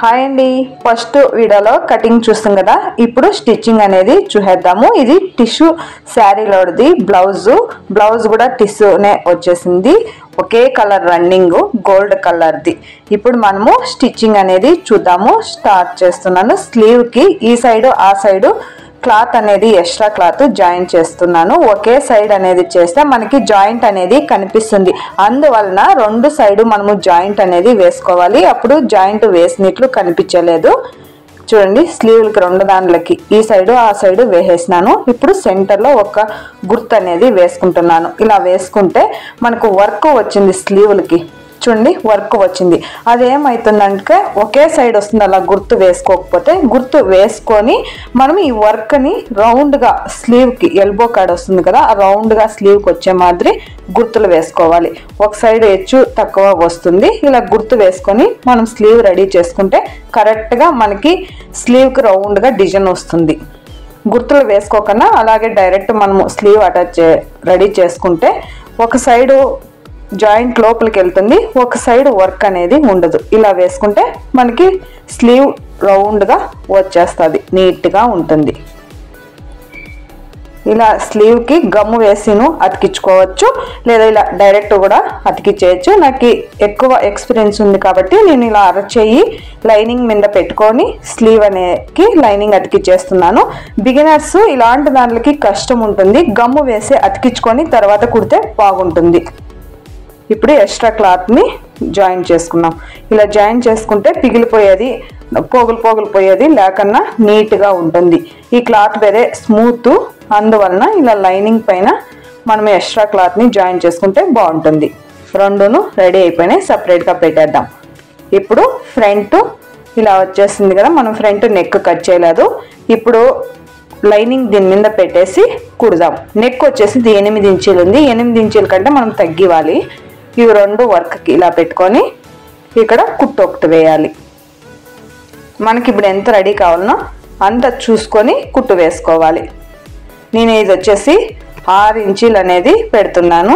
Hi అండి, first వీడియోలో cutting చూస్తాం కదా. ఇప్పుడు స్టిచ్చింగ్ అనేది చూసేద్దాము. ఇది టిష్యూ శారీలోది బ్లౌజ్ కూడా టిష్యూనే వచ్చేసింది. ఒకే కలర్ రన్నింగ్ గోల్డ్ కలర్ది. ఇప్పుడు మనము స్టిచ్చింగ్ అనేది చూద్దాము. స్టార్ట్ చేస్తున్నాను. స్లీవ్కి ఈ సైడు ఆ సైడు క్లాత్ అనేది ఎక్స్ట్రా క్లాత్ జాయింట్ చేస్తున్నాను. ఒకే సైడ్ అనేది చేస్తే మనకి జాయింట్ అనేది కనిపిస్తుంది. అందువలన రెండు సైడు మనము జాయింట్ అనేది వేసుకోవాలి. అప్పుడు జాయింట్ వేసినట్లు కనిపించలేదు. చూడండి, స్లీవ్లకి రెండు దాంట్లకి ఈ సైడు ఆ సైడు వేసేసినాను. ఇప్పుడు సెంటర్లో ఒక గుర్తు అనేది వేసుకుంటున్నాను. ఇలా వేసుకుంటే మనకు వర్క్ వచ్చింది. స్లీవ్లకి చూడండి వర్క్ వచ్చింది. అదేమవుతుందంటే ఒకే సైడ్ వస్తుంది. అలా గుర్తు వేసుకోకపోతే గుర్తు వేసుకొని మనం ఈ వర్క్ని రౌండ్గా స్లీవ్కి ఎల్బో కాడ వస్తుంది కదా, ఆ రౌండ్గా స్లీవ్కి వచ్చే మాదిరి గుర్తులు వేసుకోవాలి. ఒక సైడ్ హెచ్చు తక్కువ వస్తుంది. ఇలా గుర్తు వేసుకొని మనం స్లీవ్ రెడీ చేసుకుంటే కరెక్ట్గా మనకి స్లీవ్కి రౌండ్గా డిజైన్ వస్తుంది. గుర్తులు వేసుకోకుండా అలాగే డైరెక్ట్ మనము స్లీవ్ అటాచ్ రెడీ చేసుకుంటే ఒక సైడు జాయింట్ లోపలికి వెళ్తుంది, ఒక సైడ్ వర్క్ అనేది ఉండదు. ఇలా వేసుకుంటే మనకి స్లీవ్ రౌండ్గా వచ్చేస్తుంది, నీట్గా ఉంటుంది. ఇలా స్లీవ్కి గమ్ము వేసిను అతికించుకోవచ్చు, లేదా ఇలా డైరెక్ట్ కూడా అతికించేయచ్చు. నాకు ఎక్కువ ఎక్స్పీరియన్స్ ఉంది కాబట్టి నేను ఇలా అరచేయి లైనింగ్ మీద పెట్టుకొని స్లీవ్ అనేది లైనింగ్ అతికించేస్తున్నాను. బిగినర్స్ ఇలాంటి దాంట్లకి కష్టం ఉంటుంది. గమ్ము వేసి అతికించుకొని తర్వాత కుడితే బాగుంటుంది. ఇప్పుడు ఎక్స్ట్రా క్లాత్ని జాయిన్ చేసుకున్నాం. ఇలా జాయిన్ చేసుకుంటే పిగిలిపోయేది, పోగులు పోయేది లేకన్నా నీట్గా ఉంటుంది. ఈ క్లాత్ వేరే స్మూత్, అందువలన ఇలా లైనింగ్ పైన మనం ఎక్స్ట్రా క్లాత్ని జాయిన్ చేసుకుంటే బాగుంటుంది. రెండును రెడీ అయిపోయినాయి, సపరేట్గా పెట్టేద్దాం. ఇప్పుడు ఫ్రంట్ ఇలా వచ్చేసింది కదా, మనం ఫ్రంట్ నెక్ కట్ చేయలేదు. ఇప్పుడు లైనింగ్ దీని మీద పెట్టేసి కుడదాం. నెక్ వచ్చేసి 8 ఇంచీలు ఉంది. 8 ఇంచీల కంటే మనం తగ్గివ్వాలి. ఇవి రెండు వర్క్కి ఇలా పెట్టుకొని ఇక్కడ కుట్టు ఒకటి వేయాలి. మనకి ఇప్పుడు ఎంత రెడీ కావాలనో అంత చూసుకొని కుట్టు వేసుకోవాలి. నేను ఇది వచ్చేసి 6 ఇంచీలు అనేది పెడుతున్నాను.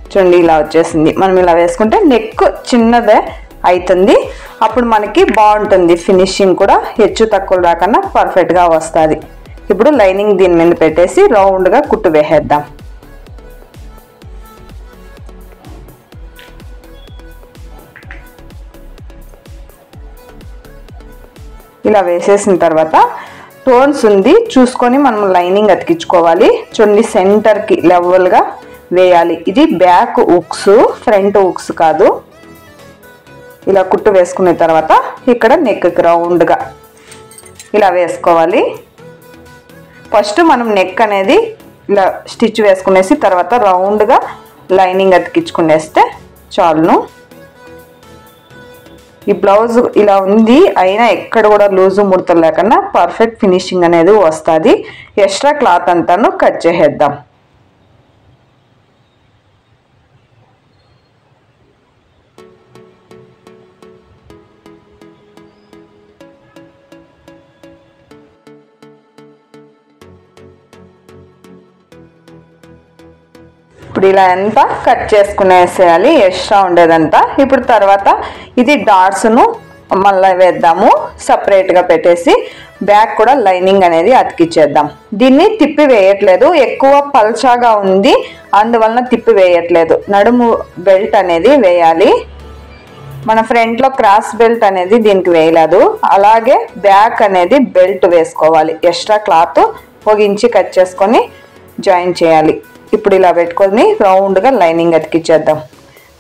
చూడండి ఇలా వచ్చేసింది. మనం ఇలా వేసుకుంటే నెక్ చిన్నదే అవుతుంది. అప్పుడు మనకి బాగుంటుంది. ఫినిషింగ్ కూడా హెచ్చు తక్కువ రాకుండా పర్ఫెక్ట్గా వస్తుంది. ఇప్పుడు లైనింగ్ దీని మీద పెట్టేసి రౌండ్గా కుట్టు వేసేద్దాం. ఇలా వేసేసిన తర్వాత టోన్స్ ఉంది చూసుకొని మనం లైనింగ్ అతికించుకోవాలి. చూడండి సెంటర్కి లెవెల్గా వేయాలి. ఇది బ్యాక్ ఉక్స్, ఫ్రంట్ ఉక్స్ కాదు. ఇలా కుట్టు వేసుకున్న తర్వాత ఇక్కడ నెక్కి రౌండ్గా ఇలా వేసుకోవాలి. ఫస్ట్ మనం నెక్ అనేది ఇలా స్టిచ్ వేసుకునేసి తర్వాత రౌండ్గా లైనింగ్ అతికించుకునేస్తే చాలును. ఈ బ్లౌజ్ ఇలా ఉంది, అయినా ఎక్కడ కూడా లూజు ముడతలు లేకుండా పర్ఫెక్ట్ ఫినిషింగ్ అనేది వస్తుంది. ఎక్స్ట్రా క్లాత్ అంతాను కట్ చేసేద్దాం. ఇప్పుడు ఇలా అంతా కట్ చేసుకునేసేయాలి, ఎక్స్ట్రా ఉండేదంతా. ఇప్పుడు తర్వాత ఇది డాట్స్ను మళ్ళీ వేద్దాము. సపరేట్గా పెట్టేసి బ్యాక్ కూడా లైనింగ్ అనేది అతికిచ్చేద్దాం. దీన్ని తిప్పి వేయట్లేదు, ఎక్కువ పల్చాగా ఉంది అందువలన తిప్పి వేయట్లేదు. నడుము బెల్ట్ అనేది వేయాలి. మన ఫ్రంట్లో క్రాస్ బెల్ట్ అనేది దీనికి వేయలేదు. అలాగే బ్యాక్ అనేది బెల్ట్ వేసుకోవాలి. ఎక్స్ట్రా క్లాత్ 1 ఇంచి కట్ చేసుకొని జాయిన్ చేయాలి. ఇప్పుడు ఇలా పెట్టుకొని రౌండ్గా లైనింగ్ అతికిచ్చేద్దాం.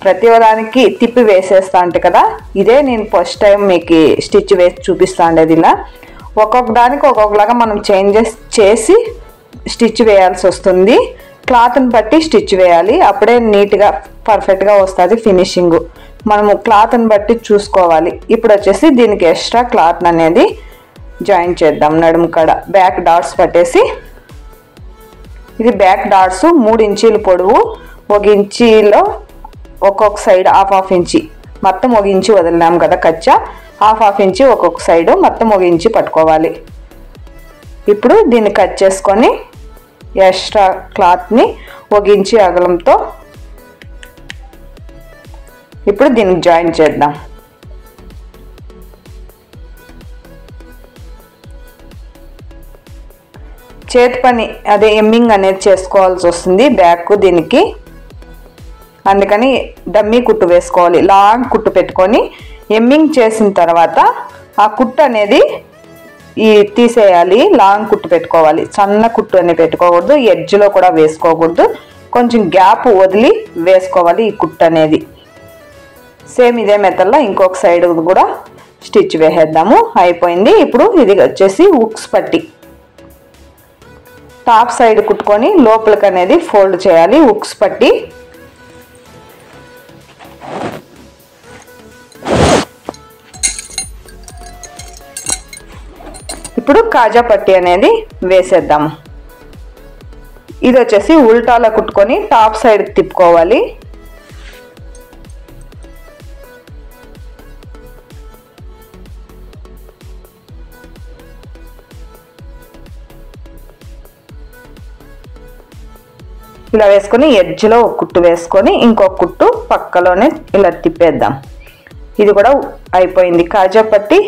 ప్రతి దానికి తిప్పి వేసేస్తా అంటే కదా, ఇదే నేను ఫస్ట్ టైం మీకు స్టిచ్ వేసి చూపిస్తా ఉండేది. ఇలా ఒక్కొక్క దానికి ఒక్కొక్కలాగా మనం చేంజెస్ చేసి స్టిచ్ వేయాల్సి వస్తుంది. క్లాత్ని బట్టి స్టిచ్ వేయాలి, అప్పుడే నీట్గా పర్ఫెక్ట్గా వస్తుంది ఫినిషింగ్. మనము క్లాత్ని బట్టి చూసుకోవాలి. ఇప్పుడు వచ్చేసి దీనికి ఎక్స్ట్రా క్లాత్ అనేది జాయిన్ చేద్దాం. నడుము కాడ బ్యాక్ డాట్స్ పట్టేసి, ఇది బ్యాక్ డాట్స్ 3 ఇంచీలు పొడవు, 1 ఇంచీలో ఒక్కొక్క సైడ్ హాఫ్ ఇంచి, మొత్తం 1 ఇంచి వదిలినాం కదా కచ్చా, హాఫ్ ఇంచి ఒక్కొక్క సైడు మొత్తం 1 ఇంచి పట్టుకోవాలి. ఇప్పుడు దీన్ని కట్ చేసుకొని ఎక్స్ట్రా క్లాత్ని 1 ఇంచి అగలంతో ఇప్పుడు దీనికి జాయిన్ చేద్దాం. చేతి పని అదే ఎమ్మింగ్ అనేది చేసుకోవాల్సి వస్తుంది బ్యాక్ దీనికి. అందుకని డమ్మీ కుట్టు వేసుకోవాలి. లాంగ్ కుట్టు పెట్టుకొని ఎమ్మింగ్ చేసిన తర్వాత ఆ కుట్టు అనేది తీసేయాలి. లాంగ్ కుట్టు పెట్టుకోవాలి. సన్న కుట్టు అనేది పెట్టుకోకూడదు. ఎడ్జ్లో కూడా వేసుకోకూడదు. కొంచెం గ్యాప్ వదిలి వేసుకోవాలి ఈ కుట్టు అనేది. సేమ్ ఇదే మెథడ్లో ఇంకొక సైడ్ కూడా స్టిచ్ వేసేద్దాము. అయిపోయింది. ఇప్పుడు ఇది వచ్చేసి ఉక్స్ పట్టి టాప్ సైడ్ కుట్టుకొని లోపలికి అనేది ఫోల్డ్ చేయాలి. ఉక్స్ పట్టి ఇప్పుడు కాజా పట్టి అనేది వేసేద్దాము. ఇది వచ్చేసి ఉల్టాలా కుట్టుకొని టాప్ సైడ్ తిప్పుకోవాలి. ఇలా వేసుకొని ఎడ్జ్లో ఒక కుట్టు వేసుకొని ఇంకొక కుట్టు పక్కలోనే ఇలా తిప్పేద్దాం. ఇది కూడా అయిపోయింది. కాజా పట్టి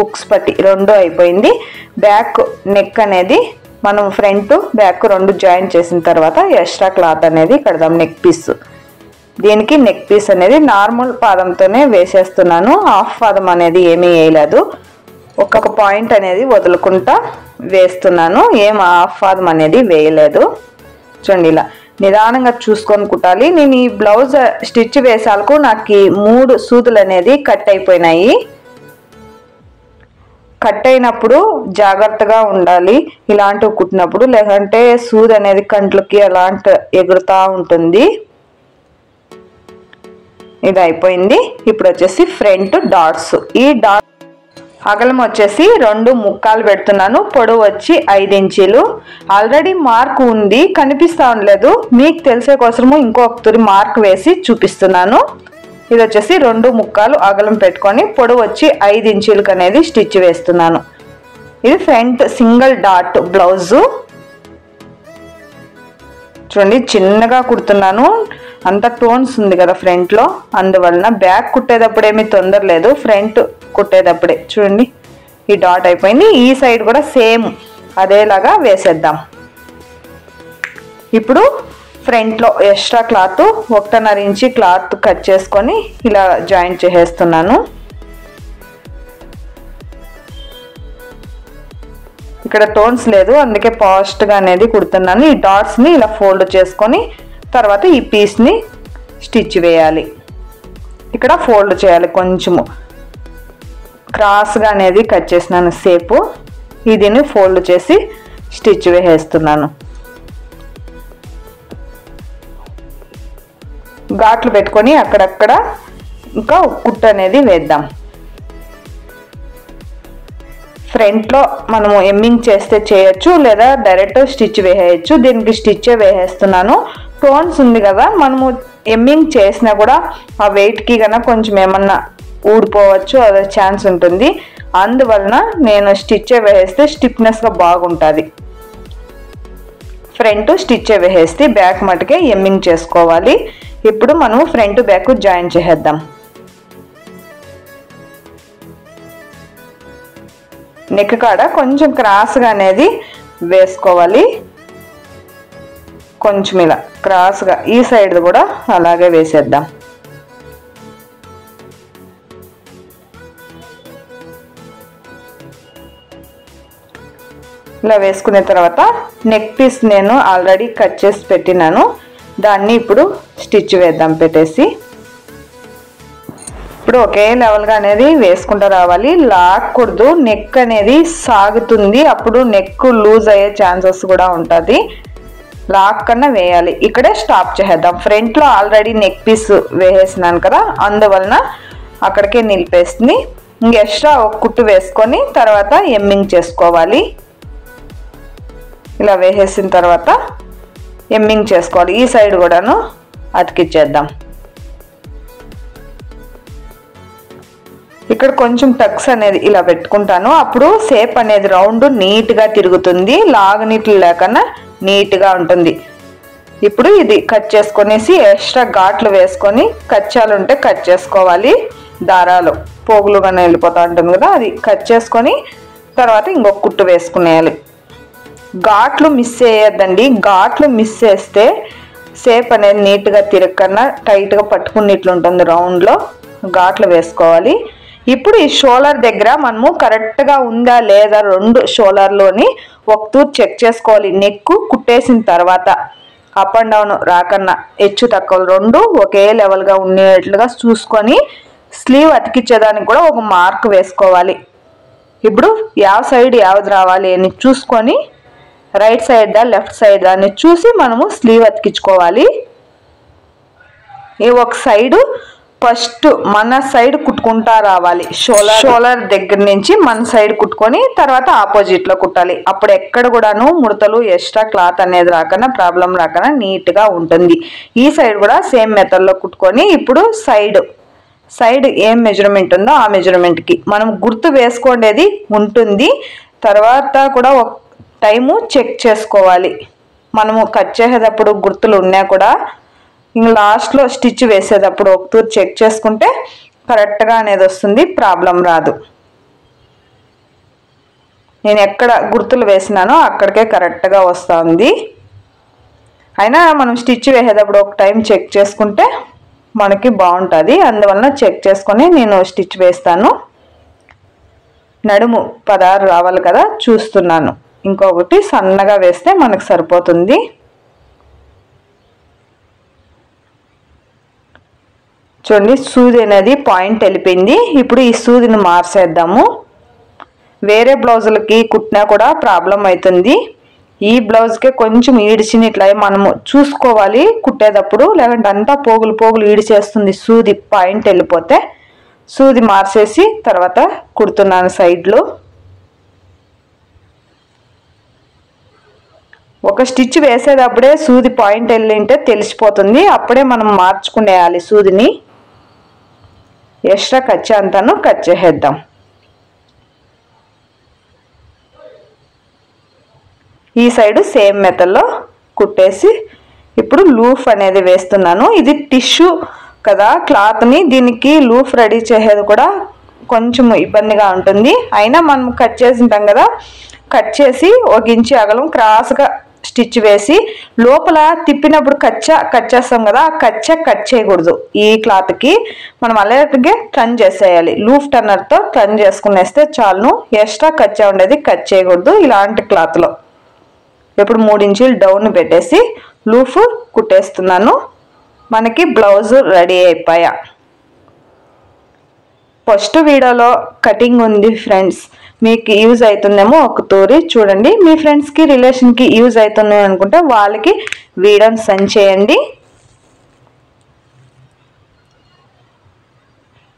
ఉక్స్ పట్టి రెండు అయిపోయింది. బ్యాక్ నెక్ అనేది మనం ఫ్రంట్ బ్యాక్ రెండు జాయిన్ చేసిన తర్వాత ఎక్స్ట్రా క్లాత్ అనేది కడదాం. నెక్ పీస్ దీనికి నెక్ పీస్ అనేది నార్మల్ పాదంతోనే వేసేస్తున్నాను. హాఫ్ పాదం అనేది ఏమీ వేయలేదు. ఒక్కొక్క పాయింట్ అనేది వదులుకుంటా వేస్తున్నాను. ఏం హాఫ్ పాదం అనేది వేయలేదు. చూడండి ఇలా నిదానంగా చూసుకొని కుట్టాలి. నేను ఈ బ్లౌజ్ స్టిచ్ వేసాలకు నాకు 3 సూదులు అనేది కట్ అయిపోయినాయి. కట్ అయినప్పుడు జాగ్రత్తగా ఉండాలి ఇలాంటివి కుట్టినప్పుడు, లేదంటే సూది అనేది కంట్లకి అలాంటి ఎగురుతూ ఉంటుంది. ఇది అయిపోయింది. ఇప్పుడు వచ్చేసి ఫ్రంట్ డాట్స్. ఈ డాట్ అగలం వచ్చేసి 2 ముక్కాలు పెడుతున్నాను. పొడవు వచ్చి 5 ఇంచీలు. ఆల్రెడీ మార్క్ ఉంది కనిపిస్తా ఉండలేదు. మీకు తెలిసే కోసము ఇంకొక మార్క్ వేసి చూపిస్తున్నాను. ఇది వచ్చేసి 2 ముక్కాలు అగలం పెట్టుకొని పొడవు వచ్చి 5 ఇంచీలకు అనేది స్టిచ్ వేస్తున్నాను. ఇది ఫ్రంట్ సింగిల్ డాట్ బ్లౌజు. చూడండి చిన్నగా కుడుతున్నాను. అంత టోన్స్ ఉంది కదా ఫ్రంట్లో, అందువలన బ్యాక్ కుట్టేటప్పుడు ఏమీ తొందర లేదు. ఫ్రంట్ కుట్టేటప్పుడే చూడండి ఈ డాట్ అయిపోయింది. ఈ సైడ్ కూడా సేమ్ అదేలాగా వేసేద్దాం. ఇప్పుడు ఫ్రంట్లో ఎక్స్ట్రా క్లాత్ 1.5 ఇంచి క్లాత్ కట్ చేసుకొని ఇలా జాయింట్ చేసేస్తున్నాను. ఇక్కడ టోన్స్ లేదు అందుకే ఫాస్ట్గా అనేది కుడుతున్నాను. ఈ డాట్స్ని ఇలా ఫోల్డ్ చేసుకొని తర్వాత ఈ పీస్ని స్టిచ్ వేయాలి. ఇక్కడ ఫోల్డ్ చేయాలి. కొంచెము క్రాస్గా అనేది కట్ చేసినాను సేపు. దీన్ని ఫోల్డ్ చేసి స్టిచ్ వేసేస్తున్నాను. ఘాట్లు పెట్టుకొని అక్కడక్కడ ఇంకా కుట్టు అనేది వేద్దాం. ఫ్రంట్లో మనము ఎమ్మింగ్ చేస్తే చేయొచ్చు, లేదా డైరెక్ట్ స్టిచ్ వేసేయచ్చు. దీనికి స్టిచ్చే వేసేస్తున్నాను. టోన్స్ ఉంది కదా, మనము ఎమ్మింగ్ చేసినా కూడా ఆ వెయిట్కి కన్నా కొంచెం ఏమన్నా ఊడిపోవచ్చు, అదే ఛాన్స్ ఉంటుంది. అందువలన నేను స్టిచ్చే వేసేస్తే స్టిఫ్నెస్గా బాగుంటుంది. ఫ్రంట్ స్టిచ్చే వేసేస్తే బ్యాక్ మటుకే ఎమ్మింగ్ చేసుకోవాలి. ఇప్పుడు మనము ఫ్రంట్ బ్యాక్ జాయిన్ చేసేద్దాం. నెక్ కాడ కొంచెం క్రాస్గా అనేది వేసుకోవాలి. కొంచెం ఇలా క్రాస్గా ఈ సైడ్ కూడా అలాగే వేసేద్దాం. ఇలా వేసుకున్న తర్వాత నెక్ పీస్ నేను ఆల్రెడీ కట్ చేసి పెట్టినాను. దాన్ని ఇప్పుడు స్టిచ్ వేద్దాం పెట్టేసి. ఇప్పుడు ఒకే లెవెల్గా అనేది వేసుకుంటూ రావాలి. లాక్కూడదు, నెక్ అనేది సాగుతుంది, అప్పుడు నెక్ లూజ్ అయ్యే ఛాన్సెస్ కూడా ఉంటుంది. లాక్ కన్నా వేయాలి. ఇక్కడే స్టాప్ చేసేద్దాం. ఫ్రంట్లో ఆల్రెడీ నెక్ పీస్ వేసేసినాను కదా, అందువలన అక్కడికే నిలిపేస్తుంది. ఇంక ఎక్స్ట్రా ఒక కుట్టు వేసుకొని తర్వాత ఎమ్మింగ్ చేసుకోవాలి. ఇలా వేసేసిన తర్వాత ఎమ్మింగ్ చేసుకోవాలి. ఈ సైడ్ కూడాను అతికిచ్చేద్దాం. ఇక్కడ కొంచెం టక్స్ అనేది ఇలా పెట్టుకుంటాను. అప్పుడు షేప్ అనేది రౌండ్ నీట్గా తిరుగుతుంది. లాగనీట్లు లేకన్నా నీట్గా ఉంటుంది. ఇప్పుడు ఇది కట్ చేసుకొనేసి ఎక్స్ట్రా ఘాట్లు వేసుకొని కచ్చాలు ఉంటే కట్ చేసుకోవాలి. దారాలు పోగులుగానే వెళ్ళిపోతూ ఉంటుంది కదా, అది కట్ చేసుకొని తర్వాత ఇంకొక కుట్టు వేసుకునేయాలి. ఘాట్లు మిస్ చేయొద్దండి. ఘాట్లు మిస్ చేస్తే షేప్ అనేది నీట్గా తిరగకన్నా టైట్గా పట్టుకున్నట్లు ఉంటుంది. రౌండ్లో ఘాట్లు వేసుకోవాలి. ఇప్పుడు ఈ షోల్డర్ దగ్గర మనము కరెక్ట్గా ఉందా లేదా రెండు షోల్డర్లోని ఒక తూరు చెక్ చేసుకోవాలి. నెక్ కుట్టేసిన తర్వాత అప్ అండ్ డౌన్ రాకన్నా హెచ్చు తక్కువలు రెండు ఒకే లెవెల్గా ఉండేట్లుగా చూసుకొని స్లీవ్ అతికించేదానికి కూడా ఒక మార్క్ వేసుకోవాలి. ఇప్పుడు యావ సైడ్ యావది రావాలి అని చూసుకొని రైట్ సైడ్ దా లెఫ్ట్ సైడ్ దాన్ని చూసి మనము స్లీవ్ అతికించుకోవాలి. ఈ ఒక సైడు ఫస్ట్ మన సైడ్ కుట్టుకుంటా రావాలి. షోల్డర్ దగ్గర నుంచి మన సైడ్ కుట్టుకొని తర్వాత ఆపోజిట్లో కుట్టాలి. అప్పుడు ఎక్కడ కూడాను ముడతలు ఎక్స్ట్రా క్లాత్ అనేది రాకన్నా ప్రాబ్లం రాకన్నా నీట్గా ఉంటుంది. ఈ సైడ్ కూడా సేమ్ మెథడ్లో కుట్టుకొని ఇప్పుడు సైడ్ ఏం మెజర్మెంట్ ఉందో ఆ మెజర్మెంట్కి మనం గుర్తు వేసుకోండేది ఉంటుంది. తర్వాత కూడా ఒక టైము చెక్ చేసుకోవాలి. మనము కట్ చేసేటప్పుడు గుర్తులు ఉన్నా కూడా ఇంక లాస్ట్లో స్టిచ్ వేసేటప్పుడు ఒక తూరు చెక్ చేసుకుంటే కరెక్ట్గా అనేది వస్తుంది, ప్రాబ్లం రాదు. నేను ఎక్కడ గుర్తులు వేసినానో అక్కడికే కరెక్ట్గా వస్తుంది. అయినా మనం స్టిచ్ వేసేటప్పుడు ఒక టైం చెక్ చేసుకుంటే మనకి బాగుంటుంది. అందువలన చెక్ చేసుకొని నేను స్టిచ్ వేస్తాను. నడుము 16 రావాలి కదా చూస్తున్నాను. ఇంకొకటి సన్నగా వేస్తే మనకు సరిపోతుంది. చూడండి సూది అనేది పాయింట్ వెళ్ళిపోయింది. ఇప్పుడు ఈ సూదిని మార్చేద్దాము. వేరే బ్లౌజులకి కుట్టినా కూడా ప్రాబ్లం అవుతుంది. ఈ బ్లౌజ్కే కొంచెం ఈడిచిని ఇట్లా మనము చూసుకోవాలి కుట్టేటప్పుడు, లేదంటే అంతా పోగులు ఈడిచేస్తుంది సూది పాయింట్ వెళ్ళిపోతే. సూది మార్చేసి తర్వాత కుడుతున్నాను సైడ్లో. ఒక స్టిచ్ వేసేటప్పుడే సూది పాయింట్ వెళ్ళింటే తెలిసిపోతుంది. అప్పుడే మనం మార్చుకునేయాలి సూదిని. ఎక్స్ట్రా కచ్చా అంతాను కట్ చేసేద్దాం. ఈ సైడు సేమ్ మెథడ్లో కుట్టేసి ఇప్పుడు లూఫ్ అనేది వేస్తున్నాను. ఇది టిష్యూ కదా క్లాత్ని, దీనికి లూఫ్ రెడీ చేసేది కూడా కొంచెం ఇబ్బందిగా ఉంటుంది. అయినా మనం కట్ చేసి ఉంటాం కదా, కట్ చేసి 1 ఇంచు అగలం క్రాస్గా స్టిచ్ వేసి లోపల తిప్పినప్పుడు కట్ చేస్తాం కదా, ఆ కట్ చేయకూడదు. ఈ క్లాత్కి మనం అలాగే టర్న్ చేసేయాలి. లూఫ్ టర్నర్తో టర్న్ చేసుకునేస్తే చాలును. ఎక్స్ట్రా కచ్చా ఉండేది కట్ చేయకూడదు ఇలాంటి క్లాత్లో. ఇప్పుడు 3 ఇంచులు డౌన్ పెట్టేసి లూఫ్ కుట్టేస్తున్నాను. మనకి బ్లౌజ్ రెడీ అయిపోయా. ఫస్ట్ వీడియోలో కటింగ్ ఉంది ఫ్రెండ్స్, మీకు యూజ్ అవుతుందేమో ఒక తూరి చూడండి. మీ ఫ్రెండ్స్కి రిలేషన్కి యూజ్ అవుతుంది అనుకుంటే వాళ్ళకి వీడియోని సెండ్ చేయండి.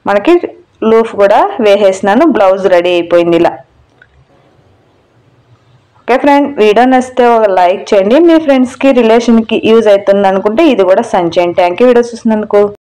మనకి లూఫ్ కూడా వేసేసినాను. బ్లౌజ్ రెడీ అయిపోయింది ఇలా. ఓకే ఫ్రెండ్, వీడియో నచ్చితే ఒక లైక్ చేయండి. మీ ఫ్రెండ్స్కి రిలేషన్కి యూజ్ అవుతుంది అనుకుంటే ఇది కూడా సెండ్ చేయండి. థ్యాంక్ యూ వీడియో చూసినందుకు.